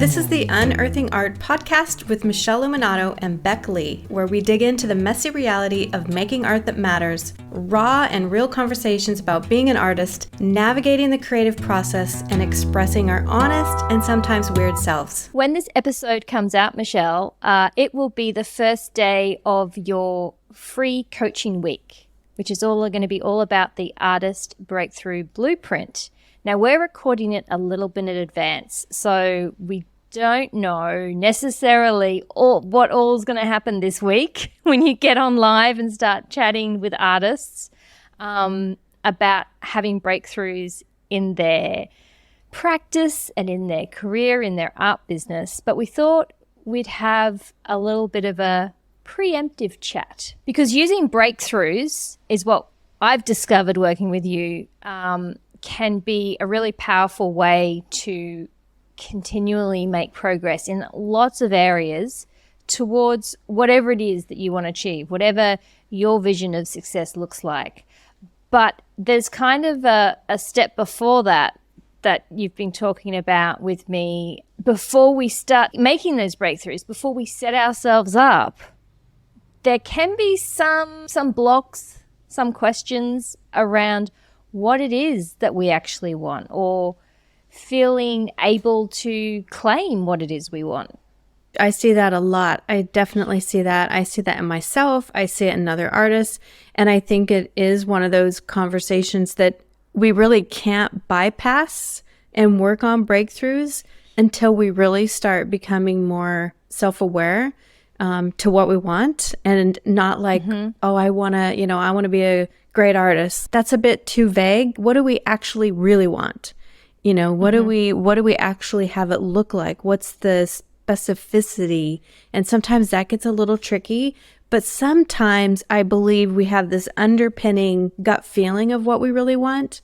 This is the Unearthing Art podcast with Michele and Beck Lee, where we dig into the messy reality of making art that matters, raw and real conversations about being an artist, navigating the creative process, and expressing our honest and sometimes weird selves. When this episode comes out, Michele, it will be the first day of your free coaching week, which is all going to be all about the Artist Breakthrough Blueprint. Now, we're recording it a little bit in advance, so we don't know necessarily what all is going to happen this week when you get on live and start chatting with artists about having breakthroughs in their practice and in their career, in their art business. But we thought we'd have a little bit of a preemptive chat, because using breakthroughs is what I've discovered working with you can be a really powerful way to continually make progress in lots of areas towards whatever it is that you want to achieve, whatever your vision of success looks like. But there's kind of a step before that you've been talking about with me before we start making those breakthroughs, before we set ourselves up. There can be some blocks, some questions around what it is that we actually want, or feeling able to claim what it is we want. I see that a lot. I definitely see that. I see that in myself. I see it in other artists. And I think it is one of those conversations that we really can't bypass and work on breakthroughs until we really start becoming more self-aware to what we want, and not like, oh, I want to be a great artist. That's a bit too vague. What do we actually really want? What do we actually have it look like? What's the specificity? And sometimes that gets a little tricky, but sometimes I believe we have this underpinning gut feeling of what we really want,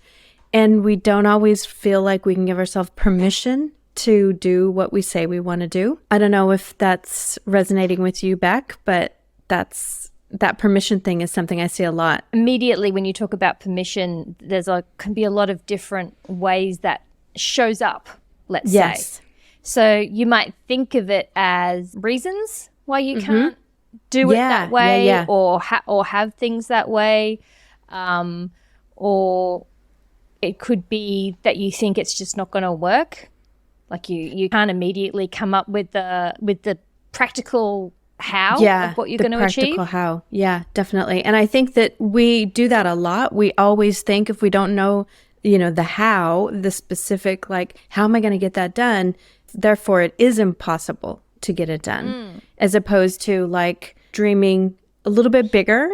and we don't always feel like we can give ourselves permission to do what we say we want to do. I don't know if that's resonating with you, Beck, but that permission thing is something I see a lot. Immediately when you talk about permission, can be a lot of different ways that shows up, let's say. So you might think of it as reasons why you can't do it that way, or have things that way, or it could be that you think it's just not going to work. Like you can't immediately come up with the practical how of what you're going to achieve. Practical how. Yeah, definitely. And I think that we do that a lot. We always think if we don't know, the how, the specific, like, how am I going to get that done? Therefore, it is impossible to get it done, as opposed to like dreaming a little bit bigger.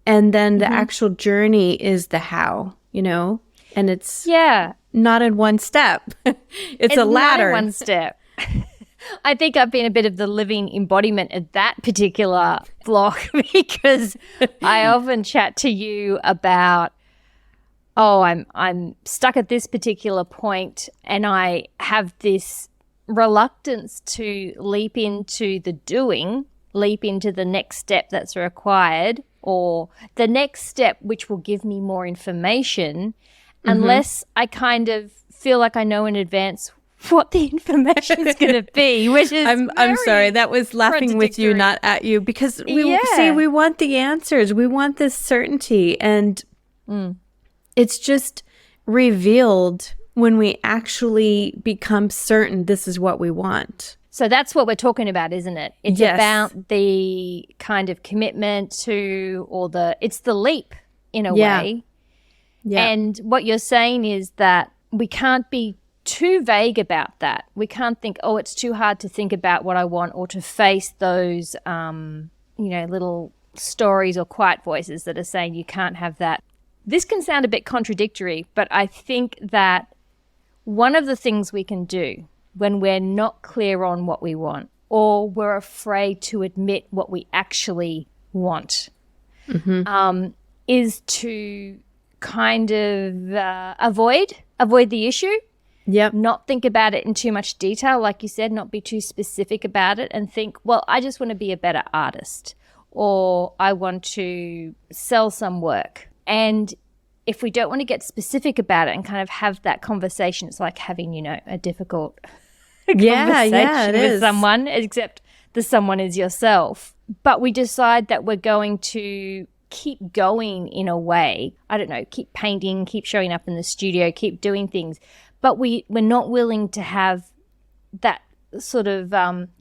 And then the actual journey is the how, and it's not in one step. It's a ladder. Not in one step. I think I've been a bit of the living embodiment of that particular block, because I often chat to you about, I'm stuck at this particular point and I have this reluctance to leap into the doing, leap into the next step that's required, or the next step which will give me more information, unless I kind of feel like I know in advance what the information is going to be, which is I'm sorry, that was laughing with you, not at you, because we want the answers. We want this certainty, and it's just revealed when we actually become certain this is what we want. So that's what we're talking about, isn't it? It's about the kind of commitment to, it's the leap in a way. Yeah. And what you're saying is that we can't be too vague about that. We can't think, it's too hard to think about what I want, or to face those, little stories or quiet voices that are saying you can't have that. This can sound a bit contradictory, but I think that one of the things we can do when we're not clear on what we want, or we're afraid to admit what we actually want, is to kind of avoid the issue. Yep. Not think about it in too much detail, like you said, not be too specific about it, and think, well, I just want to be a better artist, or I want to sell some work. And if we don't want to get specific about it and kind of have that conversation, it's like having, a difficult Yeah, it with is. someone, except the someone is yourself. But we decide that we're going to keep going in a way. I don't know, keep painting, keep showing up in the studio, keep doing things. But we're not willing to have that sort of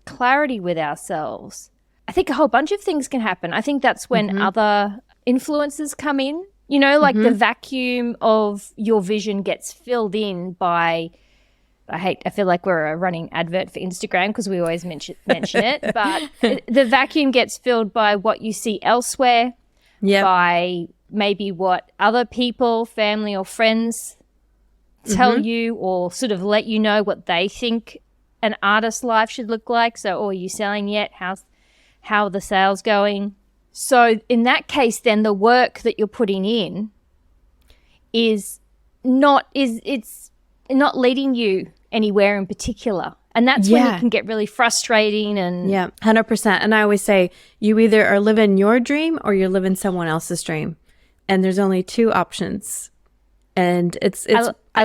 clarity with ourselves. I think a whole bunch of things can happen. I think that's when other influences come in, you know, like the vacuum of your vision gets filled in by, I feel like we're a running advert for Instagram because we always mention it, but the vacuum gets filled by what you see elsewhere, by maybe what other people, family or friends tell you or sort of let you know what they think an artist's life should look like. So, are you selling yet? How are the sales going? So in that case, then the work that you're putting in it's not leading you anywhere in particular. And that's when it can get really frustrating and 100%. And I always say you either are living your dream or you're living someone else's dream. And there's only two options. And I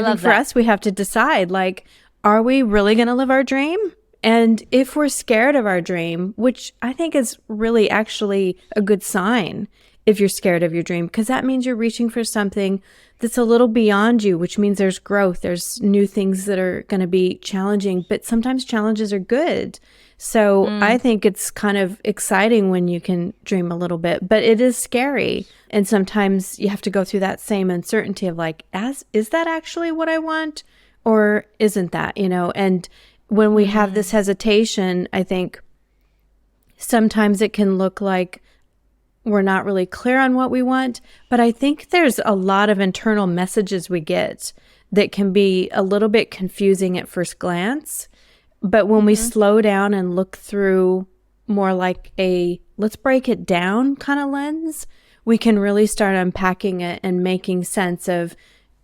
think for us, we have to decide, like, are we really going to live our dream? And if we're scared of our dream, which I think is really actually a good sign if you're scared of your dream, because that means you're reaching for something that's a little beyond you, which means there's growth. There's new things that are going to be challenging, but sometimes challenges are good. So I think it's kind of exciting when you can dream a little bit, but it is scary. And sometimes you have to go through that same uncertainty of like, is that actually what I want or isn't that, you know? And when we have this hesitation, I think sometimes it can look like we're not really clear on what we want, but I think there's a lot of internal messages we get that can be a little bit confusing at first glance. But when we slow down and look through more like a let's break it down kind of lens, we can really start unpacking it and making sense of,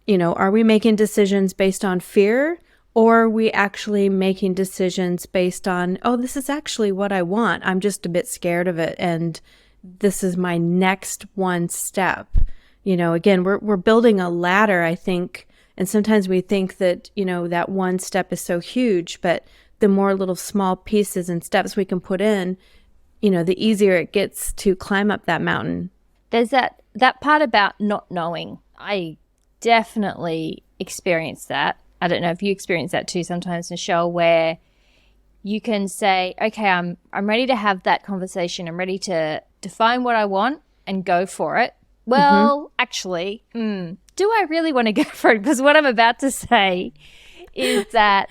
you know, are we making decisions based on fear? Or are we actually making decisions based on, oh, this is actually what I want. I'm just a bit scared of it. And this is my next one step. You know, again, we're building a ladder, I think. And sometimes we think that, you know, that one step is so huge, but the more little small pieces and steps we can put in, you know, the easier it gets to climb up that mountain. There's that part about not knowing. I definitely experienced that. I don't know if you experience that too sometimes, Michele, where you can say, okay, I'm ready to have that conversation. I'm ready to define what I want and go for it. Well, actually, do I really want to go for it? Because what I'm about to say is that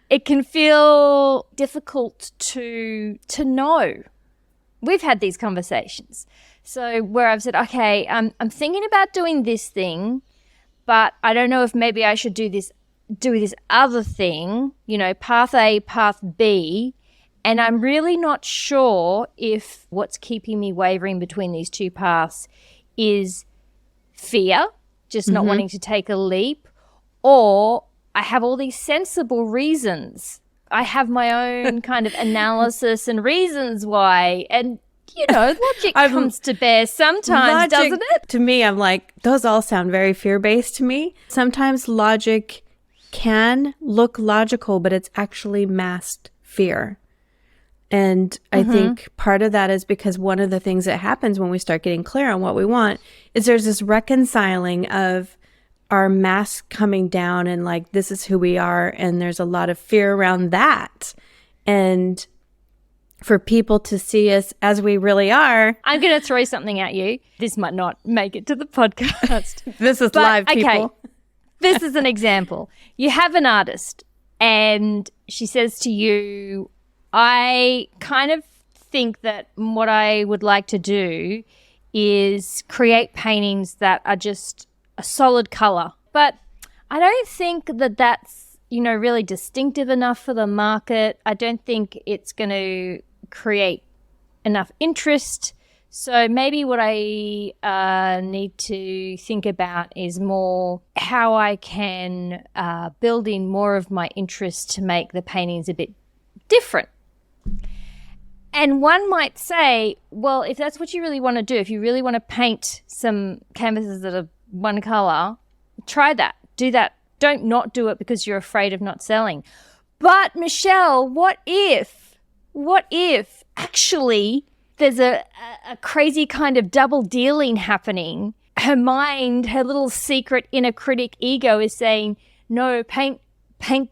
it can feel difficult to know. We've had these conversations. So where I've said, okay, I'm thinking about doing this thing, but I don't know if maybe I should do this other thing, you know, path A, path B, and I'm really not sure if what's keeping me wavering between these two paths is fear, just not wanting to take a leap, or I have all these sensible reasons. I have my own kind of analysis and reasons why, and you know, logic comes to bear sometimes, doesn't it? To me, I'm like, those all sound very fear-based to me. Sometimes logic can look logical, but it's actually masked fear. And I think part of that is because one of the things that happens when we start getting clear on what we want is there's this reconciling of our mask coming down and like, this is who we are. And there's a lot of fear around that. And for people to see us as we really are. I'm going to throw something at you. This might not make it to the podcast. This is live, people. Okay. This is an example. You have an artist and she says to you, I kind of think that what I would like to do is create paintings that are just a solid color. But I don't think that that's, you know, really distinctive enough for the market. I don't think it's going to create enough interest. So maybe what I need to think about is more how I can build in more of my interest to make the paintings a bit different. And one might say, well, if that's what you really want to do, if you really want to paint some canvases that are one color, try that. Do that. Don't not do it because you're afraid of not selling. But Michele, what if actually there's a crazy kind of double dealing happening? Her mind, her little secret inner critic ego is saying, no, paint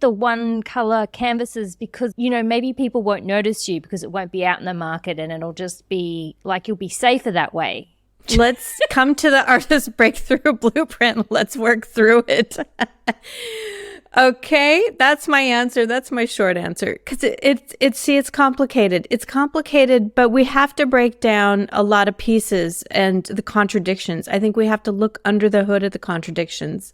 the one color canvases because, maybe people won't notice you because it won't be out in the market and it'll just be like you'll be safer that way. Let's come to the artist breakthrough blueprint. Let's work through it. Okay, that's my answer. That's my short answer. Because it's complicated. It's complicated, but we have to break down a lot of pieces and the contradictions. I think we have to look under the hood at the contradictions.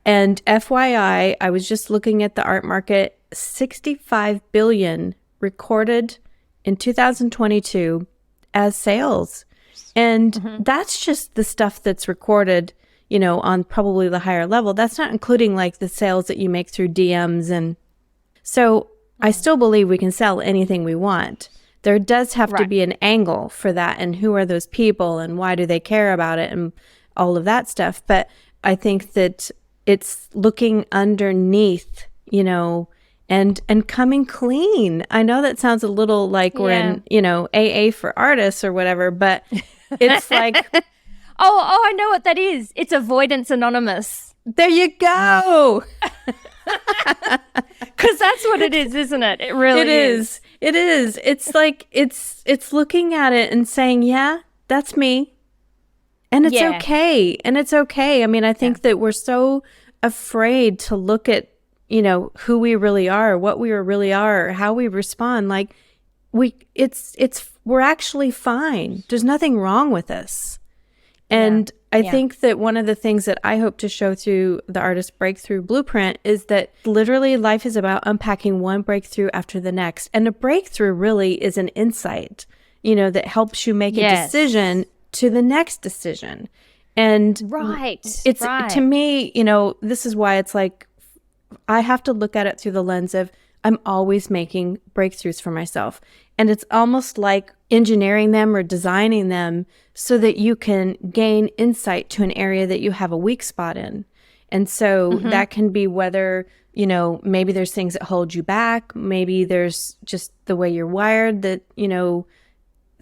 And FYI, I was just looking at the art market, 65 billion recorded in 2022 as sales. And that's just the stuff that's recorded, on probably the higher level. That's not including like the sales that you make through DMs. And so I still believe we can sell anything we want. There does have to be an angle for that. And who are those people and why do they care about it and all of that stuff. But I think that it's looking underneath, and coming clean. I know that sounds a little like we're in, AA for artists or whatever, but it's like... Oh, I know what that is. It's Avoidance Anonymous. There you go. Because that's what it is, isn't it? It really is. It is. It's like, it's looking at it and saying, yeah, that's me. And it's okay. And it's okay. I mean, I think that we're so afraid to look at, who we really are, what we really are, how we respond. Like we're actually fine. There's nothing wrong with us. And I think that one of the things that I hope to show through the Artist Breakthrough Blueprint is that literally life is about unpacking one breakthrough after the next. And a breakthrough really is an insight, that helps you make a decision to the next decision. And to me, this is why it's like, I have to look at it through the lens of I'm always making breakthroughs for myself. And it's almost like engineering them or designing them so that you can gain insight to an area that you have a weak spot in. And so that can be whether, maybe there's things that hold you back. Maybe there's just the way you're wired that,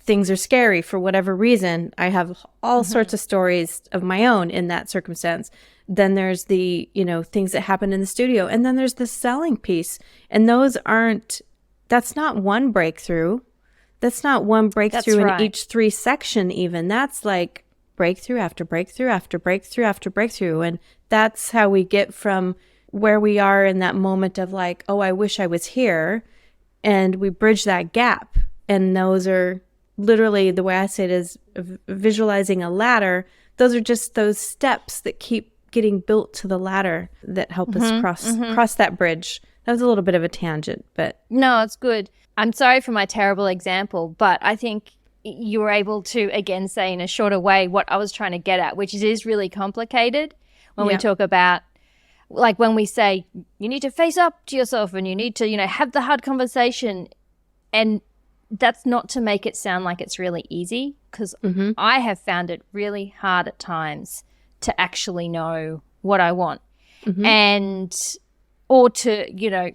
things are scary for whatever reason. I have all sorts of stories of my own in that circumstance. Then there's the, things that happen in the studio. And then there's the selling piece. And that's not one breakthrough. That's not one breakthrough in each 3 section even. That's like breakthrough after breakthrough after breakthrough after breakthrough. And that's how we get from where we are in that moment of like, oh, I wish I was here. And we bridge that gap. And those are literally, the way I say it is visualizing a ladder. Those are just those steps that keep getting built to the ladder that help us cross that bridge. That was a little bit of a tangent, but... No, it's good. I'm sorry for my terrible example, but I think you were able to, again, say in a shorter way what I was trying to get at, which is really complicated when we talk about, like when we say, you need to face up to yourself and you need to, have the hard conversation. And that's not to make it sound like it's really easy, because I have found it really hard at times to actually know what I want or to,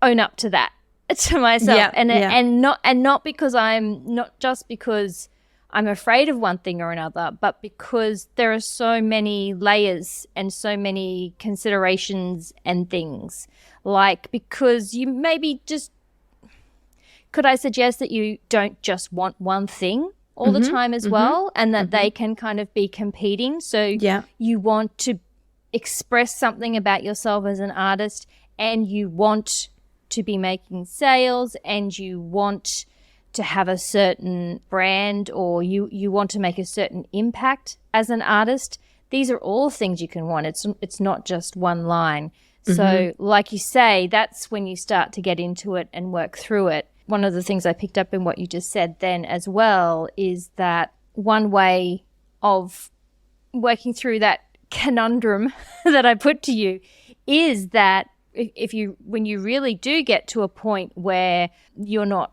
own up to that to myself. And not because not just because I'm afraid of one thing or another, but because there are so many layers and so many considerations and things. Like, because you maybe just, could I suggest that you don't just want one thing all the time as well, and that they can kind of be competing? So you want to express something about yourself as an artist, and you want to be making sales, and you want to have a certain brand, or you want to make a certain impact as an artist. These are all things you can want. It's not just one line. So like you say, that's when you start to get into it and work through it. One of the things I picked up in what you just said then as well is that one way of working through that conundrum that I put to you is that when you really do get to a point where you're not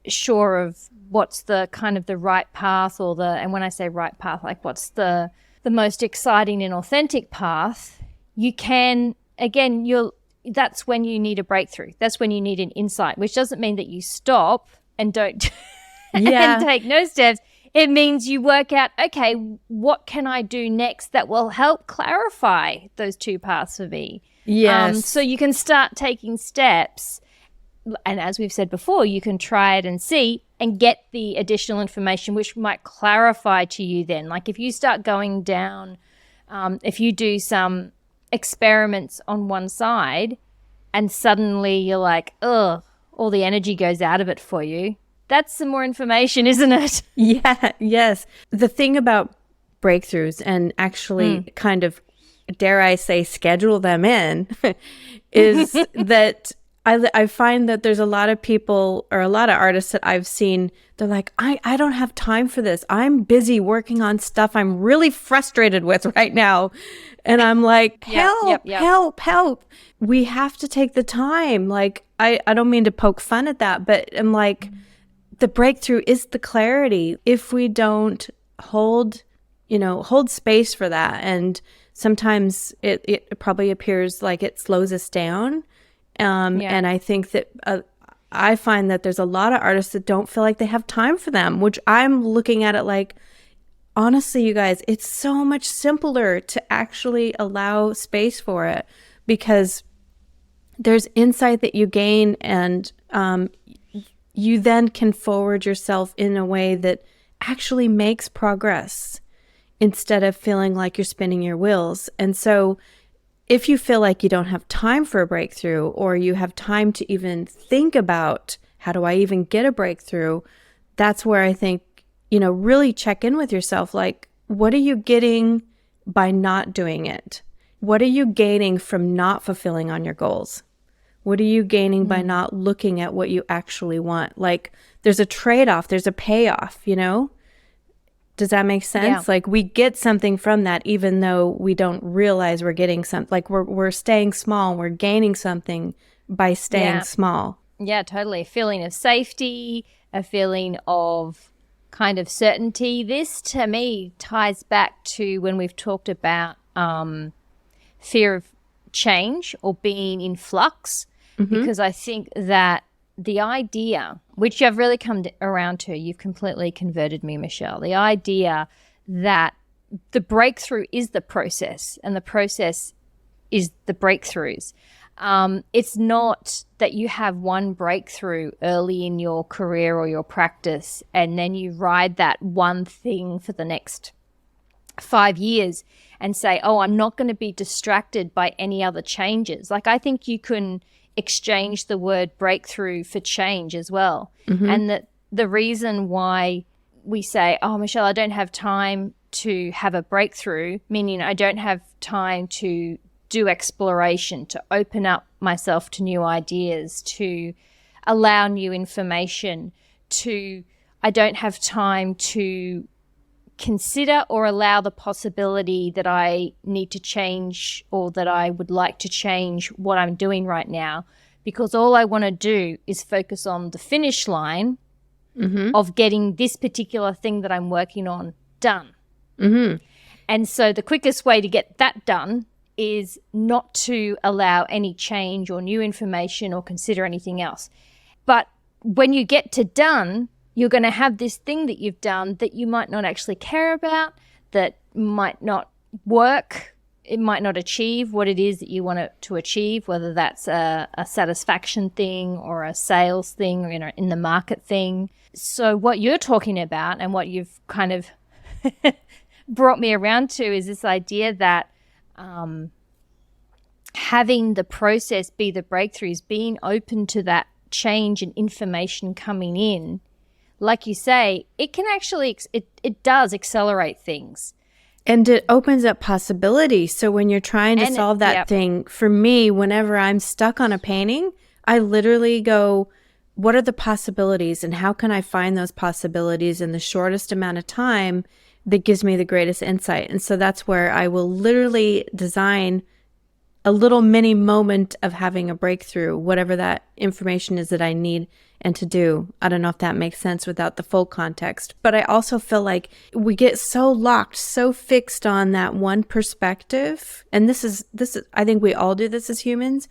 sure of what's the kind of the right path, and when I say right path, like what's the most exciting and authentic path, you can, again, that's when you need a breakthrough. That's when you need an insight, which doesn't mean that you stop and don't and take no steps. It means you work out, okay, what can I do next that will help clarify those two paths for me? Yes. So you can start taking steps. And as we've said before, you can try it and see and get the additional information, which might clarify to you then. Like if you start going down, if you do some experiments on one side and suddenly you're like, ugh, all the energy goes out of it for you. That's some more information, isn't it? Yeah, yes. The thing about breakthroughs and actually kind of, dare I say, schedule them in is that I find that there's a lot of people or a lot of artists that I've seen, they're like, I don't have time for this. I'm busy working on stuff I'm really frustrated with right now. And I'm like, help. We have to take the time. Like, I don't mean to poke fun at that, but I'm like, the breakthrough is the clarity. If we don't hold space for that. And sometimes it probably appears like it slows us down. And I think that I find that there's a lot of artists that don't feel like they have time for them, which I'm looking at it like, honestly, you guys, it's so much simpler to actually allow space for it, because there's insight that you gain, and you then can forward yourself in a way that actually makes progress instead of feeling like you're spinning your wheels. And so if you feel like you don't have time for a breakthrough, or you have time to even think about how do I even get a breakthrough, that's where I think, really check in with yourself. Like, what are you getting by not doing it? What are you gaining from not fulfilling on your goals? What are you gaining by not looking at what you actually want? Like, there's a trade-off, there's a payoff, Does that make sense? Yeah. Like, we get something from that, even though we don't realize we're getting something. Like, we're staying small, we're gaining something by staying small. Yeah, totally. A feeling of safety, a feeling of kind of certainty. This, to me, ties back to when we've talked about fear of change or being in flux, because I think that the idea, which I've really come around to, you've completely converted me, Michele, the idea that the breakthrough is the process and the process is the breakthroughs. It's not that you have one breakthrough early in your career or your practice and then you ride that one thing for the next 5 years and say, oh, I'm not going to be distracted by any other changes. Like, I think you can exchange the word breakthrough for change as well. And that the reason why we say, oh, Michele, I don't have time to have a breakthrough, meaning I don't have time to do exploration, to open up myself to new ideas, to allow new information, I don't have time to consider or allow the possibility that I need to change or that I would like to change what I'm doing right now, because all I want to do is focus on the finish line of getting this particular thing that I'm working on done. And so the quickest way to get that done is not to allow any change or new information or consider anything else. But when you get to done, you're going to have this thing that you've done that you might not actually care about, that might not work. It might not achieve what it is that you want it to achieve, whether that's a satisfaction thing or a sales thing or in the market thing. So what you're talking about and what you've kind of brought me around to is this idea that having the process be the breakthroughs, being open to that change and information coming in, like you say, it can actually, it does accelerate things. And it opens up possibilities. So when you're trying to solve that thing, for me, whenever I'm stuck on a painting, I literally go, what are the possibilities and how can I find those possibilities in the shortest amount of time that gives me the greatest insight? And so that's where I will literally design a little mini moment of having a breakthrough, whatever that information is that I need and to do. I don't know if that makes sense without the full context, but I also feel like we get so locked, so fixed on that one perspective. And this is, I think we all do this as humans.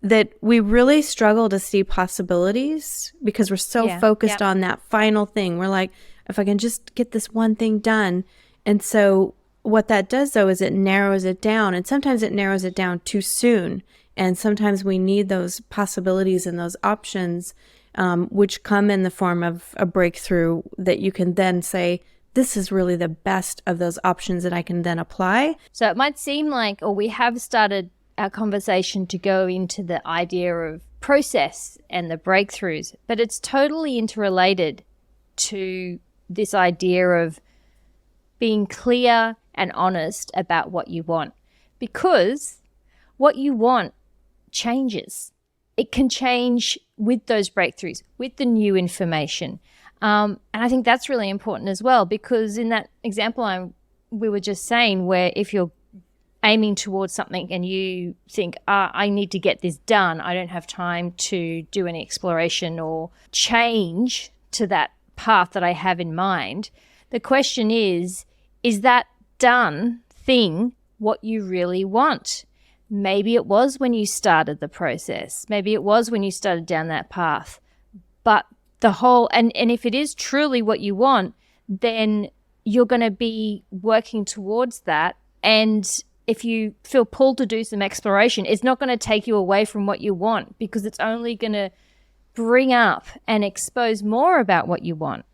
that we really struggle to see possibilities because we're so focused on that final thing. We're like, if I can just get this one thing done. And so what that does, though, is it narrows it down. And sometimes it narrows it down too soon. And sometimes we need those possibilities and those options, which come in the form of a breakthrough that you can then say, this is really the best of those options that I can then apply. So it might seem like, or we have started our conversation to go into the idea of process and the breakthroughs, but it's totally interrelated to this idea of being clear and honest about what you want, because what you want changes. It can change with those breakthroughs, with the new information. And I think that's really important as well, because in that example we were just saying, where if you're aiming towards something and you think, I need to get this done, I don't have time to do any exploration or change to that path that I have in mind, the question is that done thing what you really want? Maybe it was when you started the process. Maybe it was when you started down that path. But the whole, and if it is truly what you want, then you're going to be working towards that. And if you feel pulled to do some exploration, it's not going to take you away from what you want, because it's only going to bring up and expose more about what you want.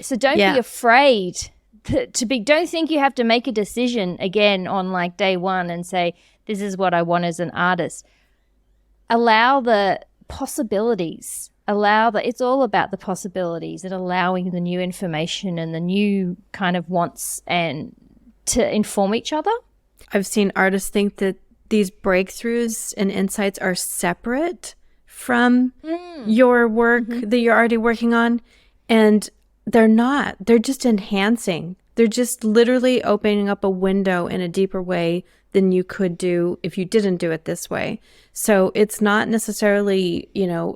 So don't be afraid don't think you have to make a decision again on like day one and say, this is what I want as an artist. Allow the possibilities. It's all about the possibilities and allowing the new information and the new kind of wants and to inform each other. I've seen artists think that these breakthroughs and insights are separate from your work that you're already working on. And they're not. They're just enhancing. They're just literally opening up a window in a deeper way than you could do if you didn't do it this way. So it's not necessarily,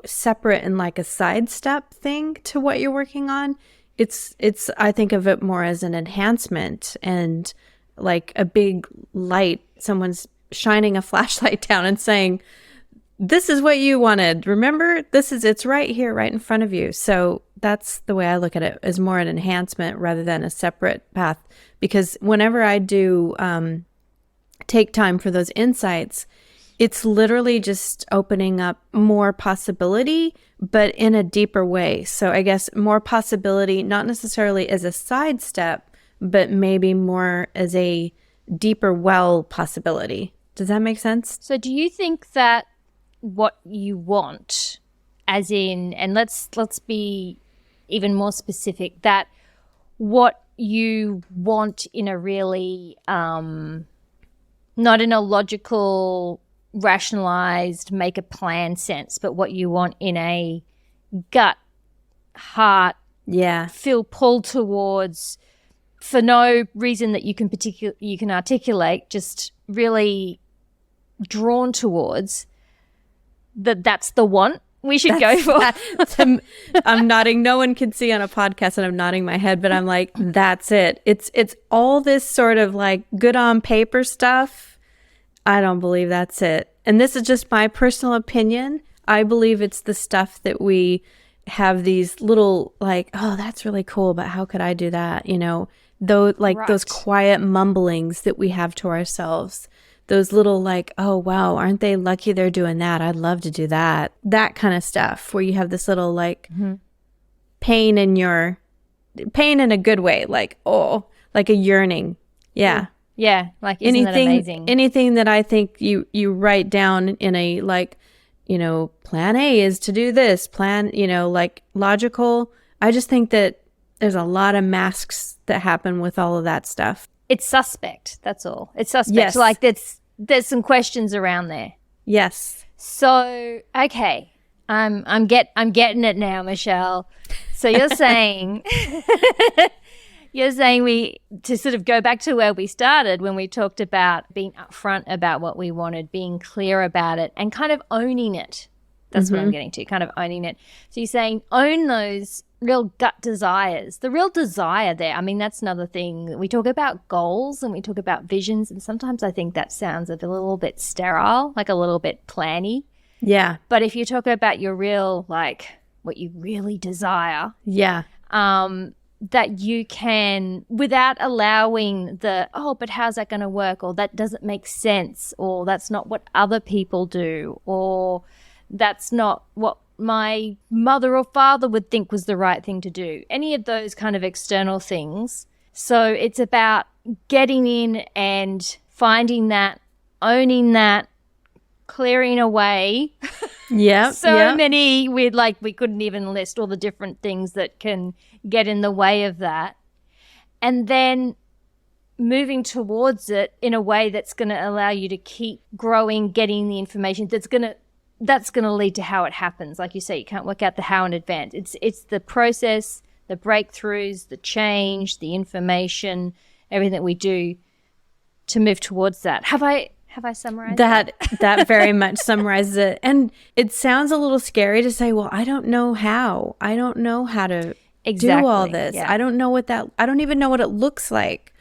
separate and like a sidestep thing to what you're working on. It's I think of it more as an enhancement and like a big light. Someone's shining a flashlight down and saying, this is what you wanted. Remember, it's right here, right in front of you. So that's the way I look at it, as more an enhancement rather than a separate path. Because whenever I do take time for those insights, it's literally just opening up more possibility, but in a deeper way. So I guess more possibility, not necessarily as a sidestep, but maybe more as a deeper well possibility. Does that make sense? So do you think that what you want, as in, and let's be even more specific, that what you want in a really not in a logical, rationalized, make a plan sense, but what you want in a gut, heart, feel pulled towards for no reason that you can articulate, just really drawn towards, that's the want we should go for. I'm nodding. No one can see on a podcast and I'm nodding my head, but I'm like, that's it. It's all this sort of like good on paper stuff. I don't believe that's it. And this is just my personal opinion. I believe it's the stuff that we have these little like, oh, that's really cool, but how could I do that? Those quiet mumblings that we have to ourselves. Those little like, oh, wow, aren't they lucky they're doing that? I'd love to do that. That kind of stuff where you have this little like pain in a good way, like, oh, like a yearning. Yeah. Yeah. Like, isn't that amazing? Anything that I think you write down in a like, plan A is to do this, like logical. I just think that there's a lot of masks that happen with all of that stuff. It's suspect. That's all. It's suspect. Yes. Like there's some questions around there. Yes. So okay, I'm getting it now, Michele. So you're saying we, to sort of go back to where we started when we talked about being upfront about what we wanted, being clear about it, and kind of owning it. That's what I'm getting to, kind of owning it. So you're saying own those real gut desires, the real desire there. I mean, that's another thing. We talk about goals and we talk about visions, and sometimes I think that sounds a little bit sterile, like a little bit planny. Yeah. But if you talk about your real, like what you really desire, Yeah. that you can, without allowing the, oh, but how's that going to work? Or that doesn't make sense. Or that's not what other people do. Or that's not what my mother or father would think was the right thing to do. Any of those kind of external things. So it's about getting in and finding that, owning that, clearing away. Yeah. Many, we couldn't even list all the different things that can get in the way of that. And then moving towards it in a way that's going to allow you to keep growing, getting the information that's going to lead to how it happens. Like you say, you can't work out the how in advance. It's the process, the breakthroughs, the change, the information, everything that we do to move towards that. Have I summarized that? That very much summarizes it. And it sounds a little scary to say, well, I don't know how. I don't know how to do all this. Yeah. I don't even know what it looks like.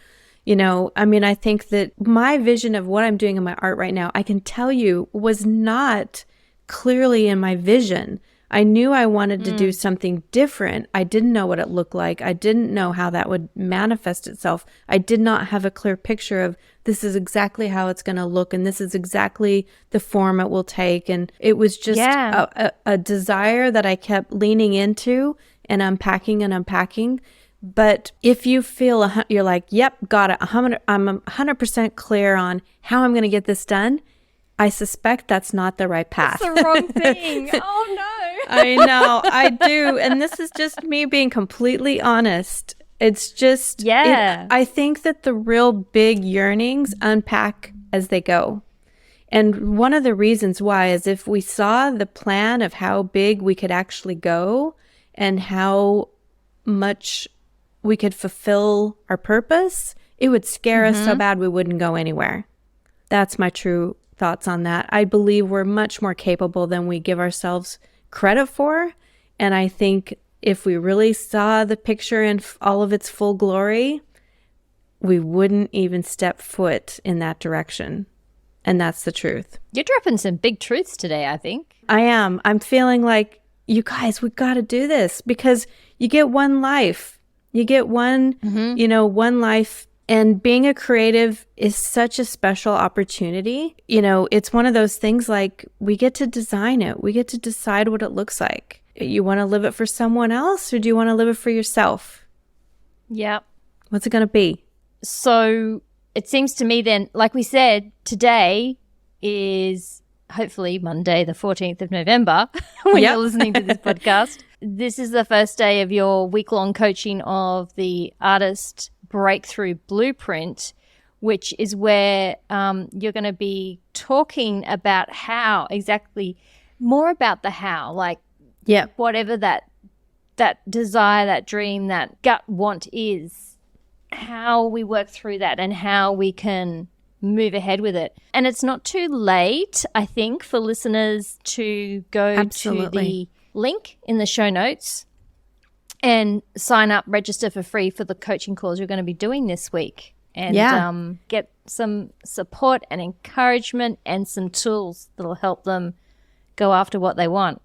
I mean, I think that my vision of what I'm doing in my art right now, I can tell you, was not clearly in my vision. I knew I wanted to do something different. I didn't know what it looked like. I didn't know how that would manifest itself. I did not have a clear picture of this is exactly how it's going to look and this is exactly the form it will take. And it was just a desire that I kept leaning into and unpacking. But if you feel you're like, yep, got it. I'm 100% clear on how I'm going to get this done. I suspect that's not the right path. That's the wrong thing. Oh, no. I know, I do. And this is just me being completely honest. It's just, I think that the real big yearnings unpack as they go. And one of the reasons why is if we saw the plan of how big we could actually go and how much we could fulfill our purpose, it would scare us so bad we wouldn't go anywhere. That's my true thoughts on that. I believe we're much more capable than we give ourselves credit for. And I think if we really saw the picture in all of its full glory, we wouldn't even step foot in that direction. And that's the truth. You're dropping some big truths today, I think. I am. I'm feeling like, you guys, we've got to do this because you get one life. You get one, one life. And being a creative is such a special opportunity. It's one of those things like we get to design it. We get to decide what it looks like. You want to live it for someone else or do you want to live it for yourself? Yeah. What's it going to be? So it seems to me then, like we said, today is hopefully Monday, the 14th of November, when you're listening to this podcast. This is the first day of your week-long coaching of the Artist Breakthrough Blueprint, which is where you're going to be talking about how exactly, more about the how, like whatever that desire, that dream, that gut want is, how we work through that and how we can move ahead with it. And it's not too late, I think, for listeners to go to the link in the show notes and sign up, register for free for the coaching calls you're going to be doing this week and get some support and encouragement and some tools that'll help them go after what they want.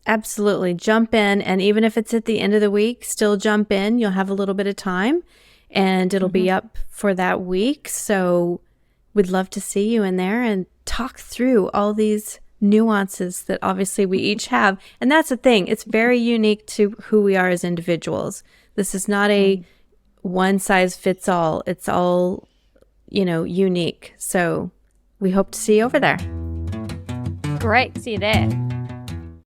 Absolutely. Jump in. And even if it's at the end of the week, still jump in. You'll have a little bit of time and it'll be up for that week. So we'd love to see you in there and talk through all these nuances that obviously we each have. And that's the thing. It's very unique to who we are as individuals. This is not a one size fits all. It's all, unique. So we hope to see you over there. Great. See you there.